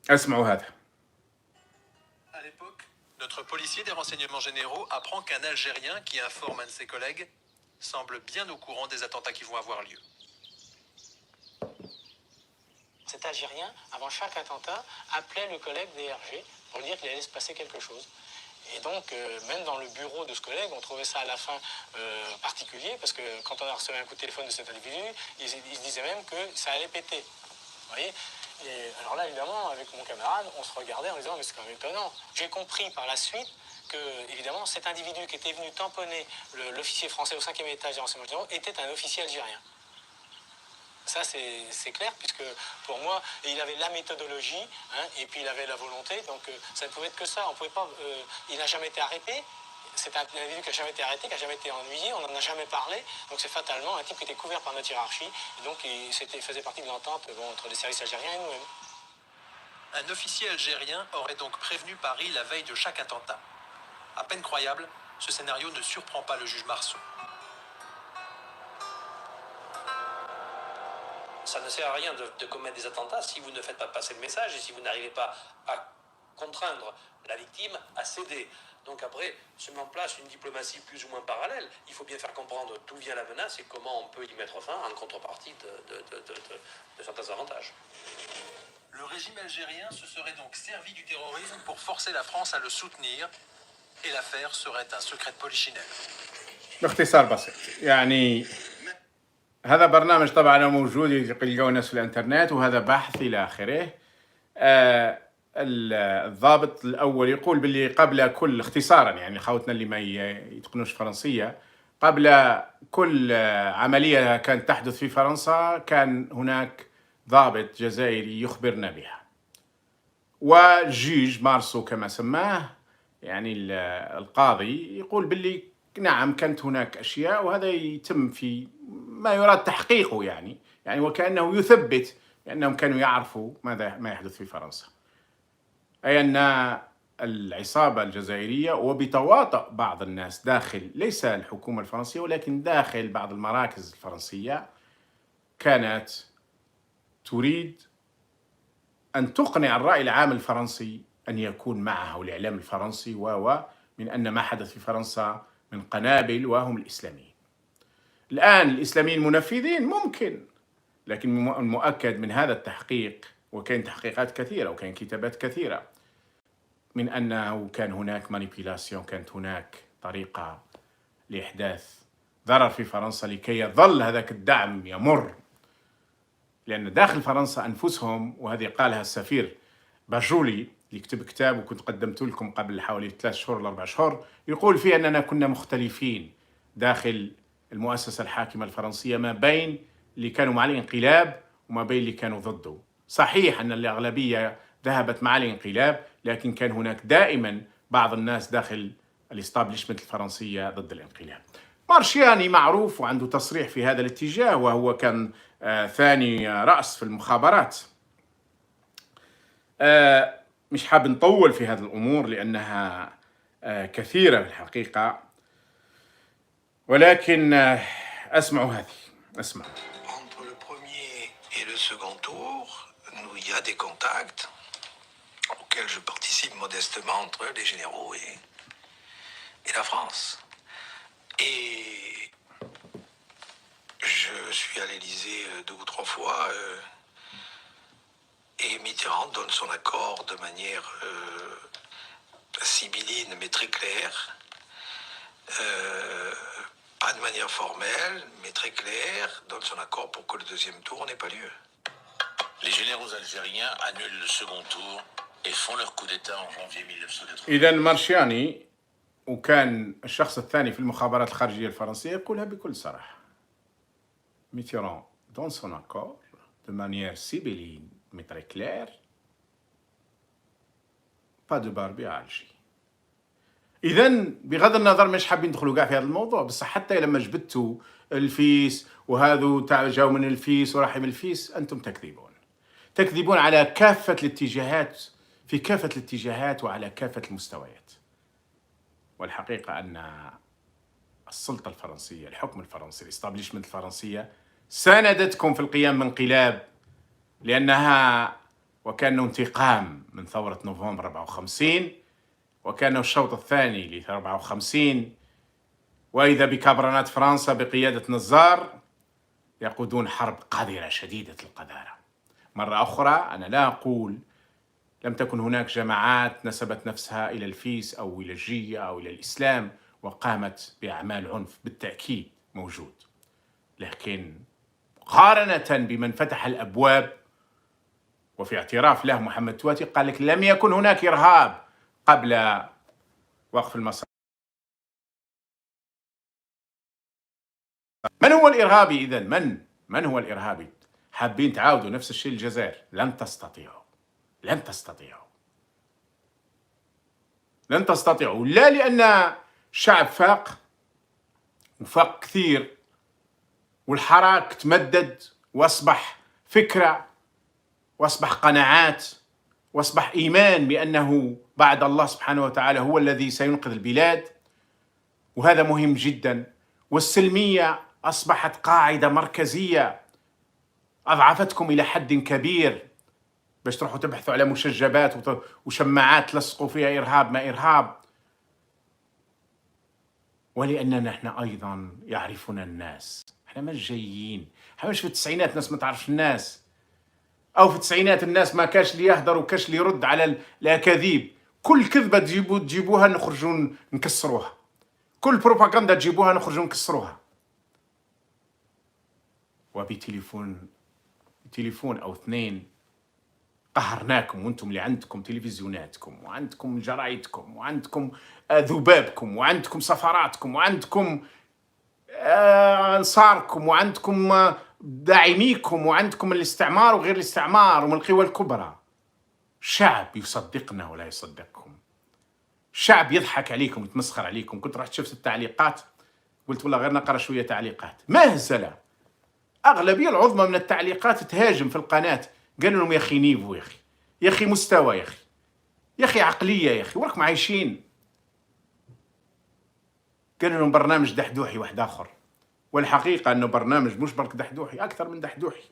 اسمعوا هذا. À l'époque, notre policier des renseignements généraux apprend qu'un Algérien qui informe un de ses collègues semble bien au courant des attentats qui vont avoir lieu. Cet Algérien, avant chaque attentat, appelait le collègue des RG pour lui dire qu'il allait se passer quelque chose. Et donc, même dans le bureau de ce collègue, on trouvait ça à la fin particulier, parce que quand on a reçu un coup de téléphone de cet individu, il se disait même que ça allait péter. Vous voyez ? Et alors là, évidemment, avec mon camarade, on se regardait en disant, mais c'est quand même étonnant. J'ai compris par la suite que, évidemment, cet individu qui était venu tamponner l'officier français au 5e étage des renseignements généraux était un officier algérien. Ça, c'est clair, puisque pour moi, il avait la méthodologie, et puis il avait la volonté, donc ça ne pouvait être que ça. On pouvait pas, il n'a jamais été arrêté, c'est un individu qui n'a jamais été arrêté, qui n'a jamais été ennuyé, on n'en a jamais parlé, donc c'est fatalement un type qui était couvert par notre hiérarchie, et donc il faisait partie de l'entente entre les services algériens et nous-mêmes. Un officier algérien aurait donc prévenu Paris la veille de chaque attentat. À peine croyable, ce scénario ne surprend pas le juge Marceau. Ça ne sert à rien de commettre des attentats si vous ne faites pas passer le message et si vous n'arrivez pas à contraindre la victime à céder. Donc après, se met en place une diplomatie plus ou moins parallèle. Il faut bien faire comprendre d'où vient la menace et comment on peut y mettre fin en contrepartie de certains avantages. Le régime algérien se serait donc servi du terrorisme pour forcer la France à le soutenir, et l'affaire serait un secret de polichinelle. باختصار بسيط يعني هذا برنامج طبعا موجود يلقوا الناس في الانترنت، وهذا بحث الى اخره. الضابط الاول يقول باللي قبل كل، اختصارا يعني خوتنا اللي ما يتقنوش فرنسيه، قبل كل عمليه كانت تحدث في فرنسا كان هناك ضابط جزائري يخبرنا بها، وجيج مارسو كما سماه يعني القاضي يقول باللي نعم كانت هناك أشياء، وهذا يتم في ما يراد تحقيقه، يعني وكأنه يثبت أنهم كانوا يعرفوا ما يحدث في فرنسا، أي أن العصابة الجزائرية وبتواطؤ بعض الناس داخل ليس الحكومة الفرنسية ولكن داخل بعض المراكز الفرنسية كانت تريد أن تقنع الرأي العام الفرنسي أن يكون معها والإعلام الفرنسي من أن ما حدث في فرنسا من قنابل وهم الإسلاميين. الآن الإسلاميين منفذين ممكن، لكن المؤكد من هذا التحقيق، وكان تحقيقات كثيرة وكان كتابات كثيرة، من أنه كان هناك مانيبيلاسيون، كانت هناك طريقة لإحداث ضرر في فرنسا لكي يظل هذاك الدعم يمر، لأن داخل فرنسا أنفسهم، وهذه قالها السفير باجولي اللي كتب كتاب وكنت قدمت لكم قبل حوالي 3 شهور ل 4 شهور، يقول فيه أننا كنا مختلفين داخل المؤسسة الحاكمة الفرنسية ما بين اللي كانوا مع الانقلاب وما بين اللي كانوا ضده. صحيح أن الأغلبية ذهبت مع الانقلاب، لكن كان هناك دائما بعض الناس داخل الاستابليشمنت الفرنسية ضد الانقلاب. مارشياني معروف وعنده تصريح في هذا الاتجاه، وهو كان ثاني رأس في المخابرات. مش حاب نطول في هذه الأمور لأنها كثيرة في الحقيقة، ولكن أسمعوا هذه، اسمعوا. Entre le premier et le second tour, il y a des contacts auxquels je participe modestement entre les généraux et la France. Et je suis à l'Élysée 2 ou 3 fois et Mitterrand donne son accord de manière sibylline mais très claire, pas de manière formelle mais très claire, donne son accord pour que le deuxième tour n'ait pas lieu. Les généraux algériens annulent le second tour et font leur coup d'État en janvier 1980. إذا مارشياني وكان الشخص الثاني في المخابرات الخارجية الفرنسية يقولها بكل صراحة. Mitterrand donne son accord de manière sibylline mais très claire, pas de Barbie à Alger. إذا بغض النظر مش حابين ندخلوا كاع في هذا الموضوع، بس حتى لما جبتوا الفيس وهذو جاوا من الفيس وراح من الفيس، أنتم تكذبون على كافة الاتجاهات، في كافة الاتجاهات وعلى كافة المستويات. والحقيقة أن السلطة الفرنسية، الحكم الفرنسي، الاستابليشمنت الفرنسية ساندتكم في القيام بانقلاب، لأنها وكأنه انتقام من ثورة نوفمبر 54، وكأنه الشوط الثاني ل 54، وإذا بكابرنات فرنسا بقيادة نزار يقودون حرب قذرة شديدة القذارة. مرة أخرى أنا لا أقول لم تكن هناك جماعات نسبت نفسها إلى الفيس أو إلى الجية أو إلى الإسلام وقامت بأعمال عنف، بالتأكيد موجود، لكن مقارنة بمن فتح الأبواب، وفي اعتراف له محمد تواتي قال لك لم يكن هناك إرهاب قبل وقف المصالح. من هو الإرهابي إذن؟ من هو الإرهابي؟ حابين تعاودوا نفس الشيء الجزائر؟ لن تستطيعوا، لن تستطيعوا، لن تستطيعوا، لا لأن الشعب فاق وفاق كثير والحراك تمدد وأصبح فكرة وأصبح قناعات وأصبح إيمان بأنه بعد الله سبحانه وتعالى هو الذي سينقذ البلاد، وهذا مهم جدا. والسلمية أصبحت قاعدة مركزية أضعفتكم إلى حد كبير باش تروحوا تبحثوا على مشجبات وشماعات تلصقوا فيها إرهاب ما إرهاب. ولأننا احنا أيضا يعرفنا الناس، احنا مش جايين، احنا مش في التسعينات ناس ما تعرفش الناس، أو في التسعينات الناس ما كاش اللي يهدر وكاش اللي يرد على الأكاذيب. كل كذبة تجيبوها نخرجوا نكسروها، كل بروباغندا تجيبوها نخرجوا نكسروها. وبتليفون أو اثنين قهرناكم، وانتم اللي عندكم تلفزيوناتكم وعندكم جرايدكم وعندكم ذبابكم وعندكم سفراتكم وعندكم أنصاركم وعندكم داعميكم وعندكم الاستعمار وغير الاستعمار ومن القوى الكبرى. الشعب يصدقنا ولا يصدقكم، الشعب يضحك عليكم ويتمسخر عليكم. كنت رحت شفت التعليقات قلت والله غير نقرأ شوية تعليقات، مهزلة. أغلبية العظمى من التعليقات تهاجم في القناة، قالوا لهم يا أخي نيفو، يا أخي مستوى، يا أخي عقلية، يا أخي وراكم عايشين. قالوا لهم برنامج دحدوحي واحد آخر، والحقيقة أنه برنامج مش برك دحدوحي، أكثر من دحدوحي.